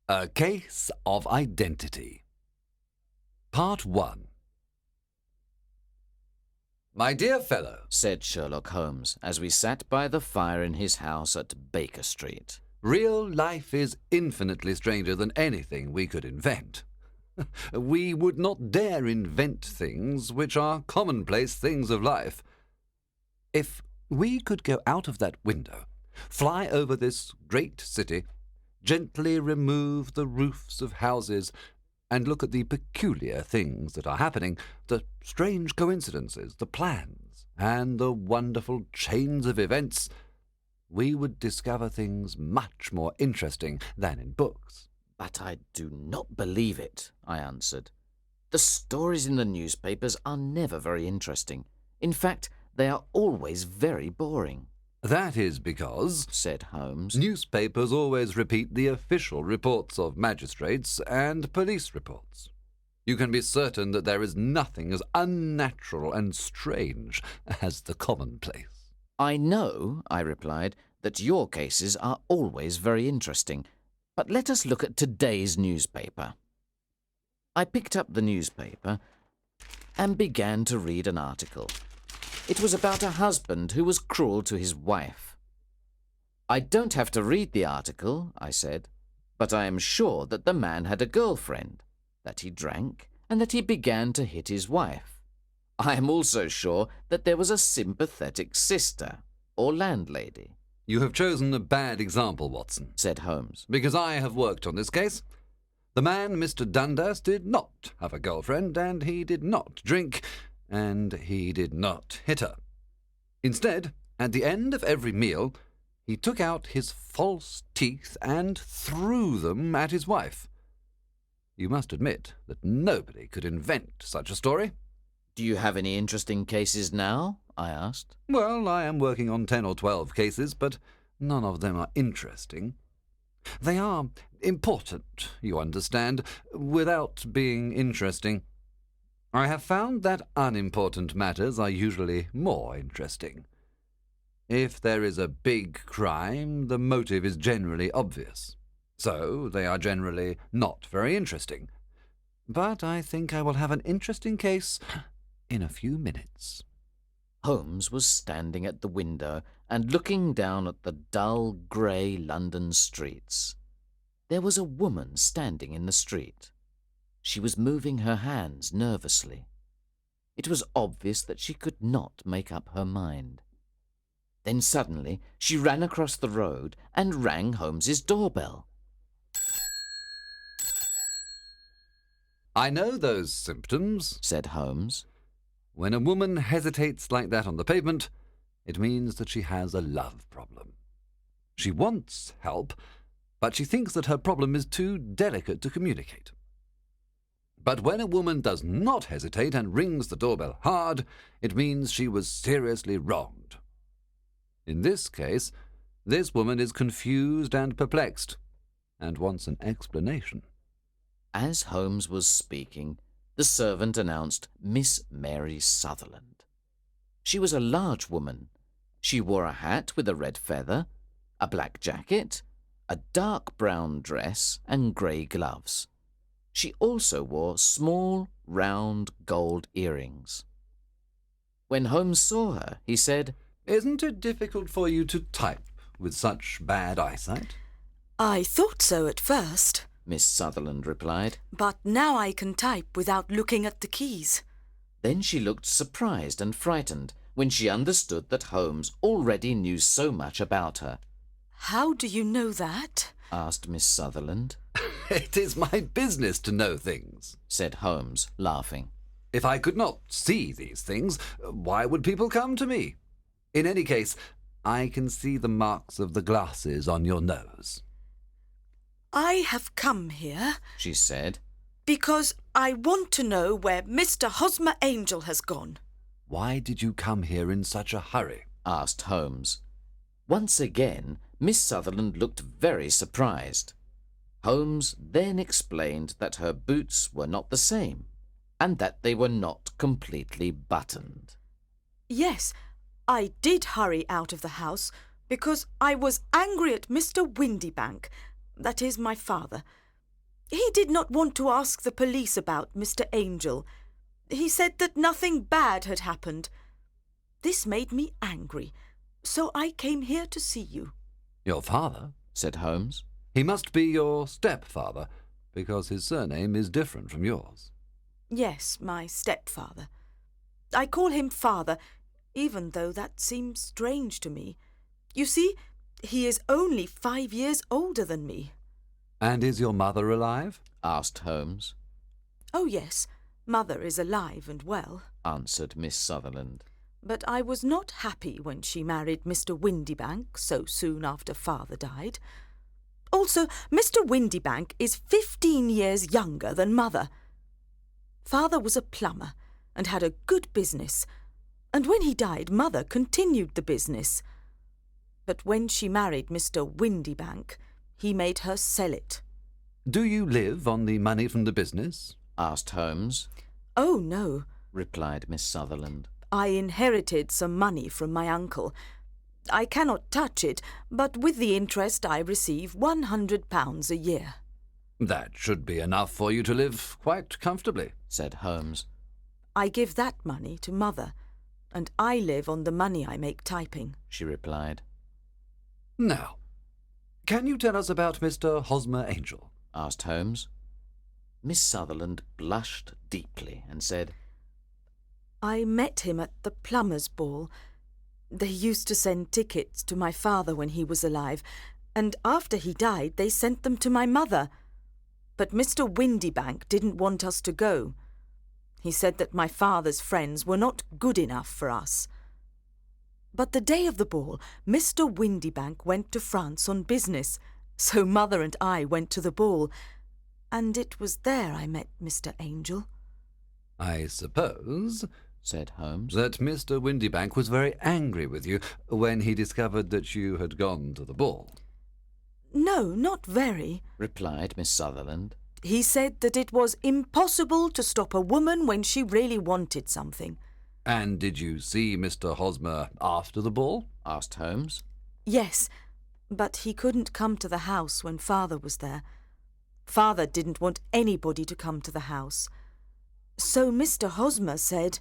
A Case of Identity. Part 1. "My dear fellow," said Sherlock Holmes as we sat by the fire in his house at Baker Street. "real life is infinitely stranger than anything we could invent. We would not dare invent things which are commonplace things of life. If we could go out of that window, fly over this great city, gently remove the roofs of houses, and look at the peculiar things that are happening, the strange coincidences, the plans, and the wonderful chains of events, we would discover things much more interesting than in books." "But I do not believe it," I answered. "The stories in the newspapers are never very interesting. In fact, they are always very boring." "That is because," said Holmes, "newspapers always repeat the official reports of magistrates and police reports. You can be certain that there is nothing as unnatural and strange as the commonplace." "I know," I replied, "that your cases are always very interesting. But let us look at today's newspaper." I picked up the newspaper and began to read an article. It was about a husband who was cruel to his wife. "I don't have to read the article," I said, "but I am sure that the man had a girlfriend, that he drank, and that he began to hit his wife. I am also sure that there was a sympathetic sister, or landlady." "You have chosen a bad example, Watson," said Holmes, "because I have worked on this case. The man, Mr. Dundas, did not have a girlfriend, and he did not drink, and he did not hit her. Instead, at the end of every meal, he took out his false teeth and threw them at his wife. You must admit that nobody could invent such a story." "Do you have any interesting cases now?" I asked. "Well, I am working on 10 or 12 cases, but none of them are interesting. They are important, you understand, without being interesting. I have found that unimportant matters are usually more interesting. If there is a big crime, the motive is generally obvious, so they are generally not very interesting. But I think I will have an interesting case in a few minutes." Holmes was standing at the window and looking down at the dull, grey London streets. There was a woman standing in the street. She was moving her hands nervously. It was obvious that she could not make up her mind. Then suddenly she ran across the road and rang Holmes's doorbell. "I know those symptoms," said Holmes. "When a woman hesitates like that on the pavement, it means that she has a love problem. She wants help, but she thinks that her problem is too delicate to communicate. But when a woman does not hesitate and rings the doorbell hard, it means she was seriously wronged. In this case, this woman is confused and perplexed, and wants an explanation." As Holmes was speaking, the servant announced Miss Mary Sutherland. She was a large woman. She wore a hat with a red feather, a black jacket, a dark brown dress, and grey gloves. She also wore small, round gold earrings. When Holmes saw her, he said, "Isn't it difficult for you to type with such bad eyesight?" "I thought so at first, Miss Sutherland replied. but now I can type without looking at the keys." Then she looked surprised and frightened when she understood that Holmes already knew so much about her. "How do you know that?" asked Miss Sutherland. "It is my business to know things," said Holmes, laughing. "If I could not see these things, why would people come to me? In any case, I can see the marks of the glasses on your nose." "I have come here she said. because I want to know where Mr. Hosmer Angel has gone." "Why did you come here in such a hurry?" asked Holmes. Once again, Miss Sutherland looked very surprised. Holmes then explained that her boots were not the same, and that they were not completely buttoned. "Yes, I did hurry out of the house because I was angry at Mr. Windybank, that is my father, He did not want to ask the police about Mr. Angel. He said that nothing bad had happened. This made me angry, so I came here to see you. Your father? Said Holmes. He must be your stepfather, because his surname is different from yours. Yes, my stepfather. I call him father, even though that seems strange to me. You see, he is only 5 years older than me. And is your mother alive? Asked Holmes. Oh, yes, mother is alive and well. Answered Miss Sutherland. But I was not happy when she married Mr. Windybank so soon after father died. Also, Mr. Windybank is 15 years younger than mother. Father was a plumber and had a good business, and when he died, mother continued the business. But when she married Mr. Windybank, he made her sell it. Do you live on the money from the business? Asked Holmes. Oh, no. Replied Miss Sutherland. I inherited some money from my uncle. I cannot touch it, but with the interest I receive £100 a year. That should be enough for you to live quite comfortably, said Holmes. I give that money to mother, and I live on the money I make typing, she replied. Now, can you tell us about Mr. Hosmer Angel? Asked Holmes. Miss Sutherland blushed deeply and said, I met him at the plumbers' ball. They used to send tickets to my father when he was alive, and after he died they sent them to my mother. But Mr. Windybank didn't want us to go. He said that my father's friends were not good enough for us. But the day of the ball, Mr. Windybank went to France on business, so mother and I went to the ball, and it was there I met Mr. Angel. I suppose, said Holmes, that Mr. Windybank was very angry with you when he discovered that you had gone to the ball. No, not very, replied Miss Sutherland. He said that it was impossible to stop a woman when she really wanted something. And did you see Mr. Hosmer after the ball? Asked Holmes. Yes, but he couldn't come to the house when father was there. Father didn't want anybody to come to the house. So Mr. Hosmer said,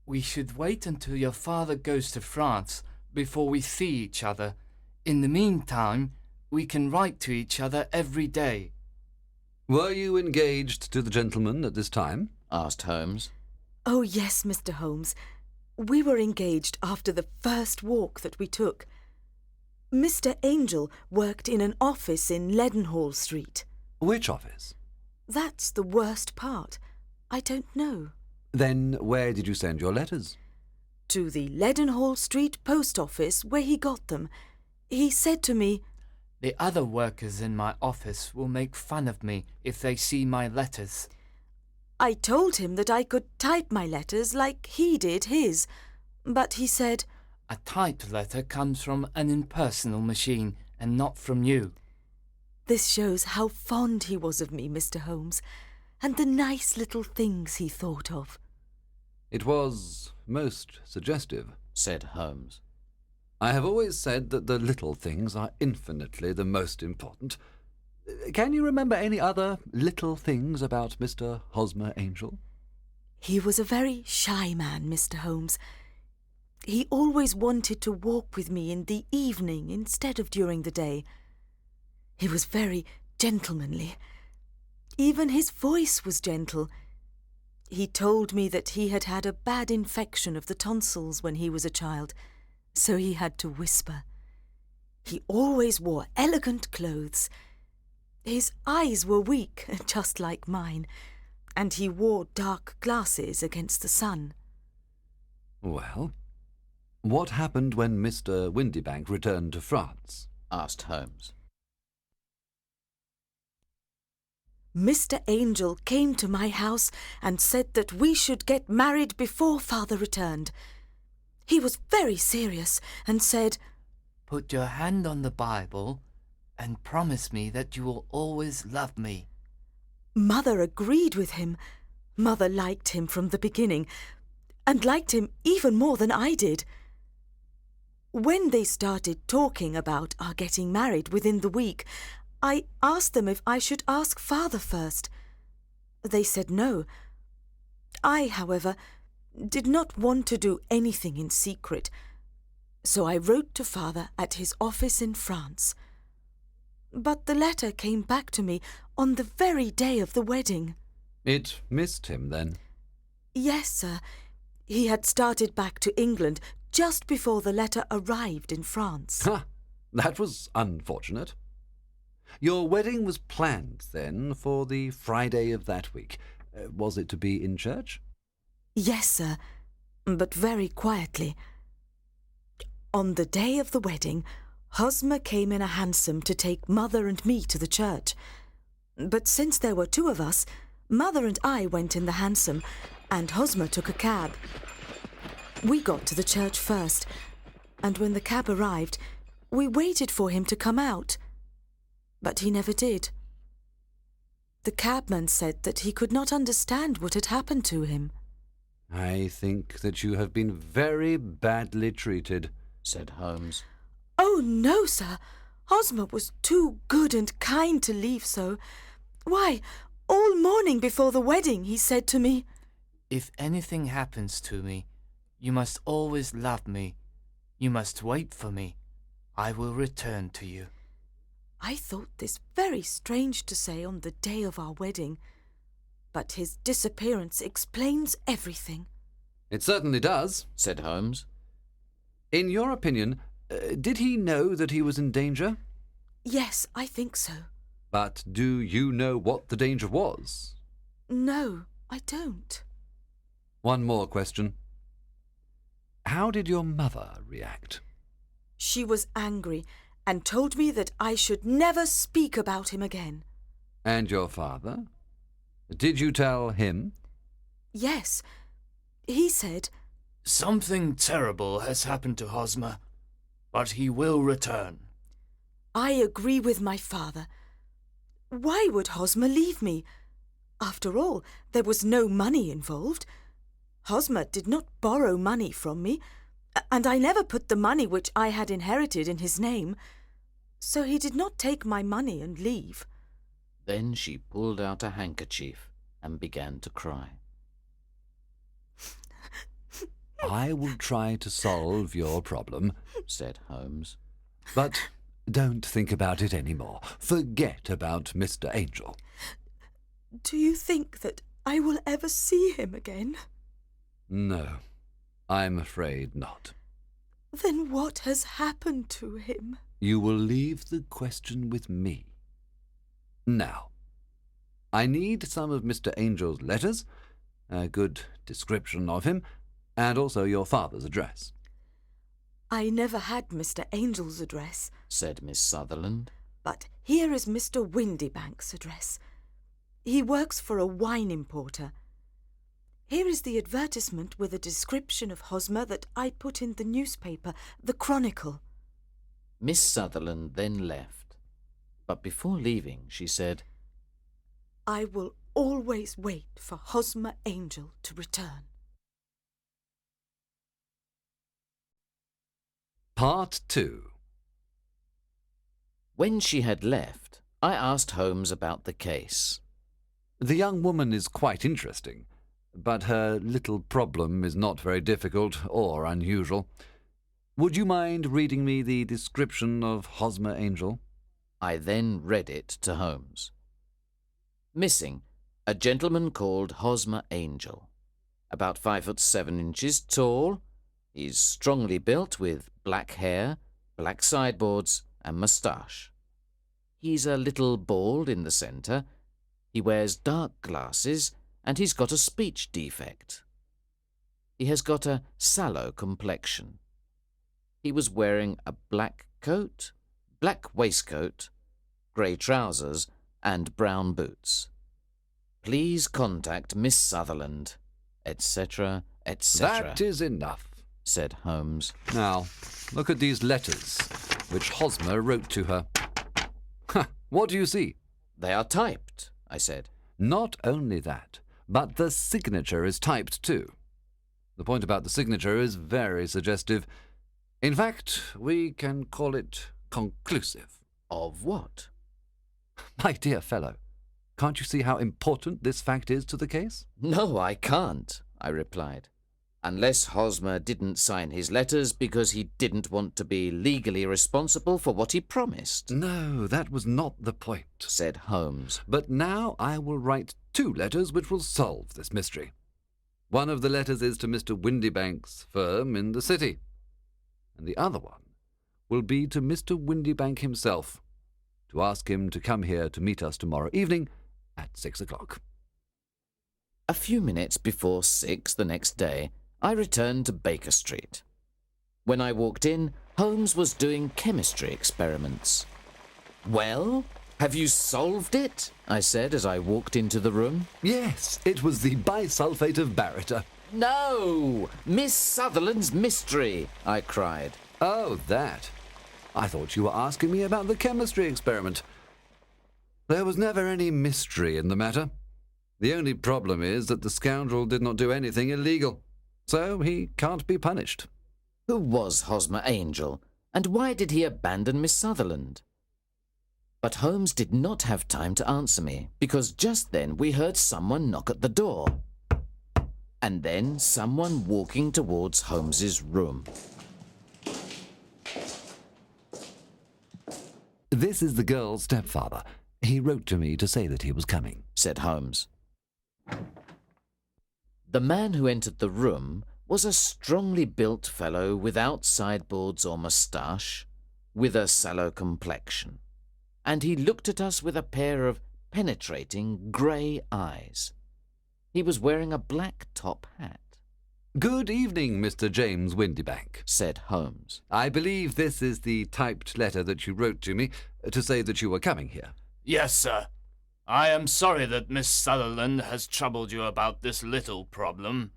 We should wait until your father goes to France before we see each other. In the meantime, we can write to each other every day. Were you engaged to the gentleman at this time? Asked Holmes. Oh, yes, Mr. Holmes. We were engaged after the first walk that we took. Mr. Angel worked in an office in Leadenhall Street. Which office? That's the worst part. I don't know. Then where did you send your letters? To the Leadenhall Street post office where he got them. He said to me, The other workers in my office will make fun of me if they see my letters. I told him that I could type my letters like he did his, but he said, A typed letter comes from an impersonal machine and not from you. This shows how fond he was of me, Mr. Holmes, and the nice little things he thought of. It was most suggestive, said Holmes. I have always said that the little things are infinitely the most important. Can you remember any other little things about Mr. Hosmer Angel? He was a very shy man, Mr. Holmes. He always wanted to walk with me in the evening instead of during the day. He was very gentlemanly. Even his voice was gentle. He told me that he had had a bad infection of the tonsils when he was a child, so he had to whisper. He always wore elegant clothes. His eyes were weak, just like mine, and he wore dark glasses against the sun. Well, what happened when Mr. Windybank returned to France? Asked Holmes. Mr. Angel came to my house and said that we should get married before father returned. He was very serious and said, Put your hand on the Bible and promise me that you will always love me. Mother agreed with him. Mother liked him from the beginning, and liked him even more than I did. When they started talking about our getting married within the week, I asked them if I should ask Father first. They said no. I, however, did not want to do anything in secret, so I wrote to Father at his office in France. But the letter came back to me on the very day of the wedding. It missed him, then? Yes, sir. He had started back to England just before the letter arrived in France. Ha! That was unfortunate. Your wedding was planned, then, for the Friday of that week. Was it to be in church? Yes, sir, but very quietly. On the day of the wedding, Hosmer came in a hansom to take Mother and me to the church. But since there were two of us, Mother and I went in the hansom, and Hosmer took a cab. We got to the church first, and when the cab arrived, we waited for him to come out. But he never did. The cabman said that he could not understand what had happened to him. I think that you have been very badly treated, said Holmes. Oh, no, sir. Hosmer was too good and kind to leave so. Why, all morning before the wedding he said to me, "If anything happens to me, you must always love me. You must wait for me. I will return to you." I thought this very strange to say on the day of our wedding, but his disappearance explains everything. It certainly does, said Holmes. In your opinion, did he know that he was in danger? Yes, I think so. But do you know what the danger was? No, I don't. One more question. How did your mother react? She was angry and told me that I should never speak about him again. And your father? Did you tell him? Yes. He said, "Something terrible has happened to Hosmer, but he will return." I agree with my father. Why would Hosmer leave me? After all, there was no money involved. Hosmer did not borrow money from me, and I never put the money which I had inherited in his name, so he did not take my money and leave. Then she pulled out a handkerchief and began to cry. I will try to solve your problem, said Holmes. But don't think about it any more. Forget about Mr. Angel. Do you think that I will ever see him again? No, I'm afraid not. Then what has happened to him? You will leave the question with me. Now, I need some of Mr. Angel's letters, a good description of him, and also your father's address. I never had Mr. Angel's address, said Miss Sutherland. But here is Mr. Windybank's address. He works for a wine importer. Here is the advertisement with a description of Hosmer that I put in the newspaper, the Chronicle. Miss Sutherland then left, but before leaving she said, I will always wait for Hosmer Angel to return. Part 2. When she had left, I asked Holmes about the case. The young woman is quite interesting, but her little problem is not very difficult or unusual. Would you mind reading me the description of Hosmer Angel? I then read it to Holmes. Missing, a gentleman called Hosmer Angel. About 5'7" tall. He's strongly built with black hair, black sideboards and moustache. He's a little bald in the centre. He wears dark glasses and he's got a speech defect. He has got a sallow complexion. He was wearing a black coat, black waistcoat, grey trousers and brown boots. Please contact Miss Sutherland, etc., etc. That is enough, said Holmes. Now, look at these letters which Hosmer wrote to her. What do you see? They are typed, I said. Not only that, but the signature is typed too. The point about the signature is very suggestive. In fact, we can call it conclusive. Of what? My dear fellow, can't you see how important this fact is to the case? No, I can't, I replied. Unless Hosmer didn't sign his letters because he didn't want to be legally responsible for what he promised. No, that was not the point, said Holmes. But now I will write 2 letters which will solve this mystery. One of the letters is to Mr. Windybank's firm in the city, and the other one will be to Mr. Windybank himself, to ask him to come here to meet us tomorrow evening at 6 o'clock. A few minutes before 6 the next day, I returned to Baker Street. When I walked in, Holmes was doing chemistry experiments. "Well, have you solved it?" I said as I walked into the room. Yes, it was the bisulfate of baryta. "No! Miss Sutherland's mystery!" I cried. Oh, that. I thought you were asking me about the chemistry experiment. There was never any mystery in the matter. The only problem is that the scoundrel did not do anything illegal, so he can't be punished. Who was Hosmer Angel, and why did he abandon Miss Sutherland? But Holmes did not have time to answer me, because just then we heard someone knock at the door, and then someone walking towards Holmes's room. This is the girl's stepfather. He wrote to me to say that he was coming, said Holmes. The man who entered the room was a strongly built fellow without sideboards or moustache, with a sallow complexion, and he looked at us with a pair of penetrating grey eyes. He was wearing a black top hat. Good evening, Mr. James Windybank, said Holmes. I believe this is the typed letter that you wrote to me to say that you were coming here. Yes, sir. I am sorry that Miss Sutherland has troubled you about this little problem.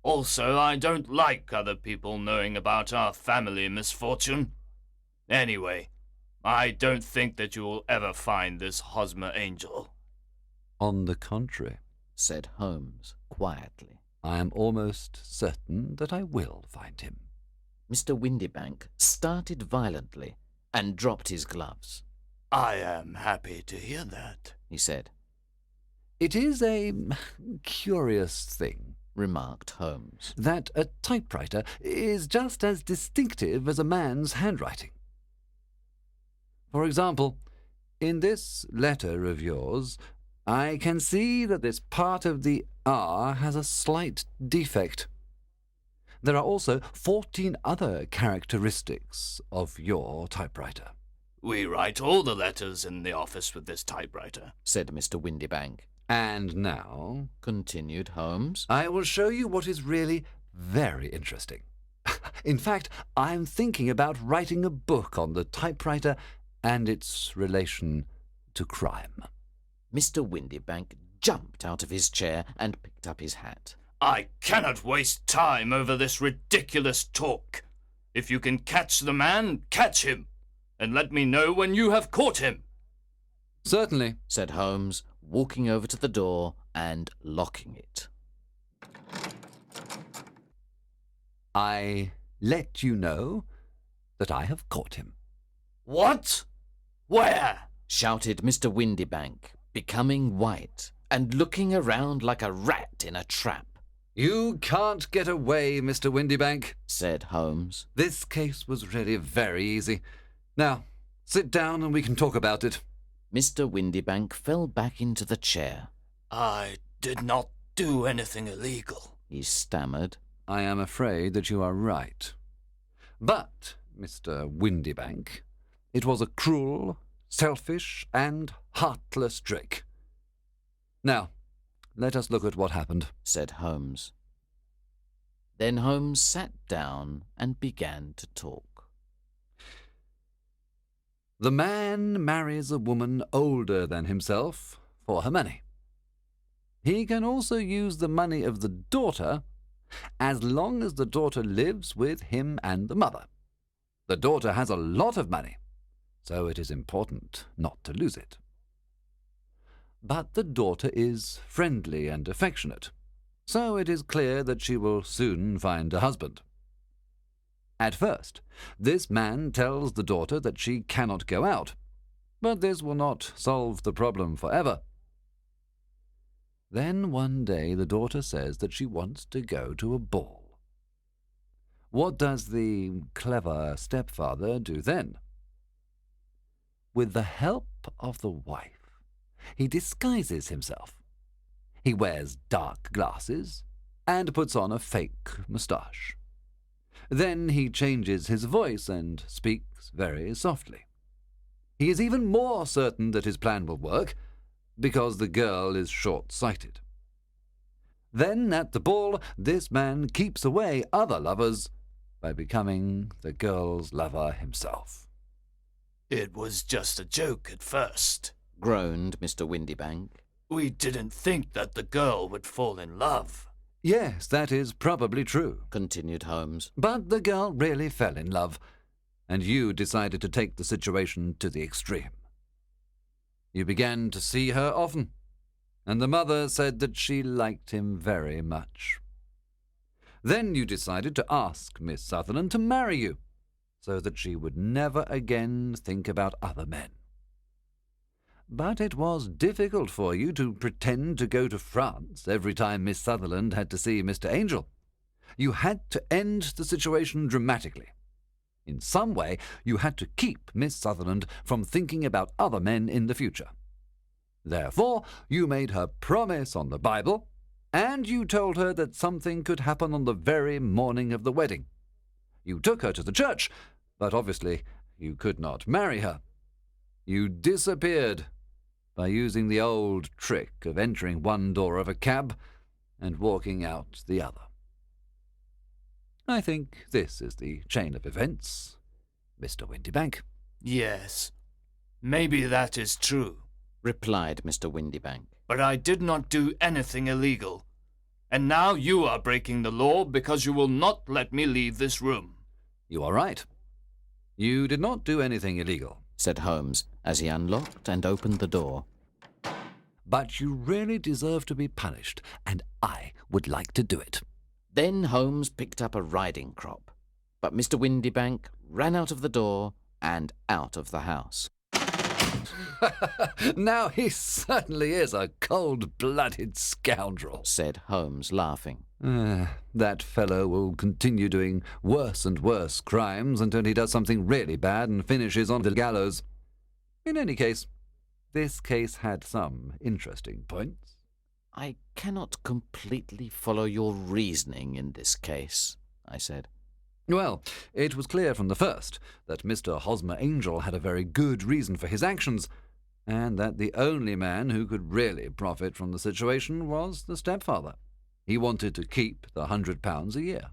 Also, I don't like other people knowing about our family misfortune. Anyway, I don't think that you will ever find this Hosmer Angel. On the contrary, said Holmes quietly. I am almost certain that I will find him. Mr. Windybank started violently and dropped his gloves. I am happy to hear that, he said. It is a curious thing, remarked Holmes, that a typewriter is just as distinctive as a man's handwriting. For example, in this letter of yours, I can see that this part of the R has a slight defect. There are also 14 other characteristics of your typewriter. We write all the letters in the office with this typewriter, said Mr. Windybank. And now, continued Holmes, I will show you what is really very interesting. In fact, I'm thinking about writing a book on the typewriter and its relation to crime. Mr. Windybank jumped out of his chair and picked up his hat. I cannot waste time over this ridiculous talk. If you can catch the man, catch him, and let me know when you have caught him. Certainly, said Holmes, walking over to the door and locking it. I let you know that I have caught him. What? Where? Shouted Mr. Windybank, becoming white and looking around like a rat in a trap. You can't get away, Mr. Windybank, said Holmes. This case was really very easy. Now, sit down and we can talk about it. Mr. Windybank fell back into the chair. I did not do anything illegal, he stammered. I am afraid that you are right. But, Mr. Windybank, it was a cruel, selfish, and heartless trick. Now, let us look at what happened, said Holmes. Then Holmes sat down and began to talk. The man marries a woman older than himself for her money. He can also use the money of the daughter as long as the daughter lives with him and the mother. The daughter has a lot of money, so it is important not to lose it. But the daughter is friendly and affectionate, so it is clear that she will soon find a husband. At first, this man tells the daughter that she cannot go out, But this will not solve the problem forever. Then one day the daughter says that she wants to go to a ball. What does the clever stepfather do then? With the help of the wife, he disguises himself. He wears dark glasses and puts on a fake moustache. Then he changes his voice and speaks very softly. He is even more certain that his plan will work because the girl is short-sighted. Then at the ball, this man keeps away other lovers by becoming the girl's lover himself. It was just a joke at first, groaned Mr. Windybank. We didn't think that the girl would fall in love. Yes, that is probably true, continued Holmes. But the girl really fell in love, and you decided to take the situation to the extreme. You began to see her often, and the mother said that she liked him very much. Then you decided to ask Miss Sutherland to marry you, so that she would never again think about other men. But it was difficult for you to pretend to go to France every time Miss Sutherland had to see Mr. Angel. You had to end the situation dramatically. In some way, you had to keep Miss Sutherland from thinking about other men in the future. Therefore, you made her promise on the Bible, and you told her that something could happen on the very morning of the wedding. You took her to the church, but obviously you could not marry her. You disappeared by using the old trick of entering one door of a cab and walking out the other. I think this is the chain of events, Mr. Windybank. Yes, maybe that is true, replied Mr. Windybank. But I did not do anything illegal, and now you are breaking the law because you will not let me leave this room. You are right. You did not do anything illegal, said Holmes as he unlocked and opened the door. But you really deserve to be punished, and I would like to do it. Then Holmes picked up a riding crop, but Mr. Windybank ran out of the door and out of the house. Now he certainly is a cold-blooded scoundrel, said Holmes, laughing. That fellow will continue doing worse and worse crimes until he does something really bad and finishes on the gallows. In any case, this case had some interesting points. I cannot completely follow your reasoning in this case, I said. Well, it was clear from the first that Mr. Hosmer Angel had a very good reason for his actions, and that the only man who could really profit from the situation was the stepfather. He wanted to keep the £100 a year.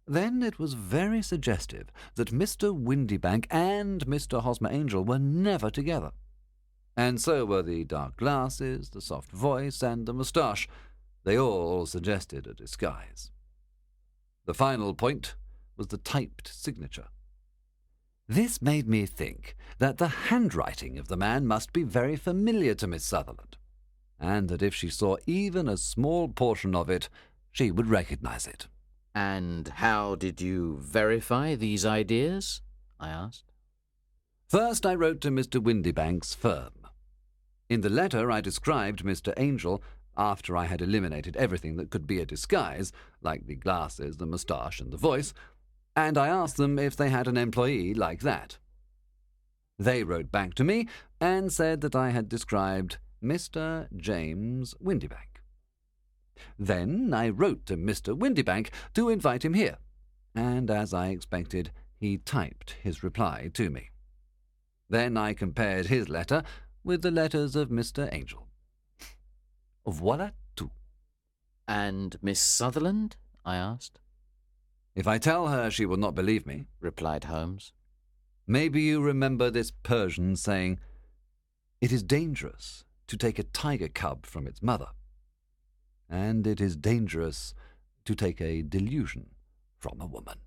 Then it was very suggestive that Mr. Windybank and Mr. Hosmer Angel were never together. And so were the dark glasses, the soft voice, and the moustache. They all suggested a disguise. The final point was the typed signature. This made me think that the handwriting of the man must be very familiar to Miss Sutherland, and that if she saw even a small portion of it, she would recognize it. And how did you verify these ideas? I asked. First, I wrote to Mr. Windybank's firm. In the letter, I described Mr. Angel after I had eliminated everything that could be a disguise, like the glasses, the moustache, and the voice, and I asked them if they had an employee like that. They wrote back to me and said that I had described Mr. James Windybank. Then I wrote to Mr. Windybank to invite him here, and as I expected, he typed his reply to me. Then I compared his letter with the letters of Mr. Angel. Voilà tout. And Miss Sutherland? I asked. If I tell her, she will not believe me, replied Holmes. Maybe you remember this Persian saying, "It is dangerous to take a tiger cub from its mother, and it is dangerous to take a delusion from a woman."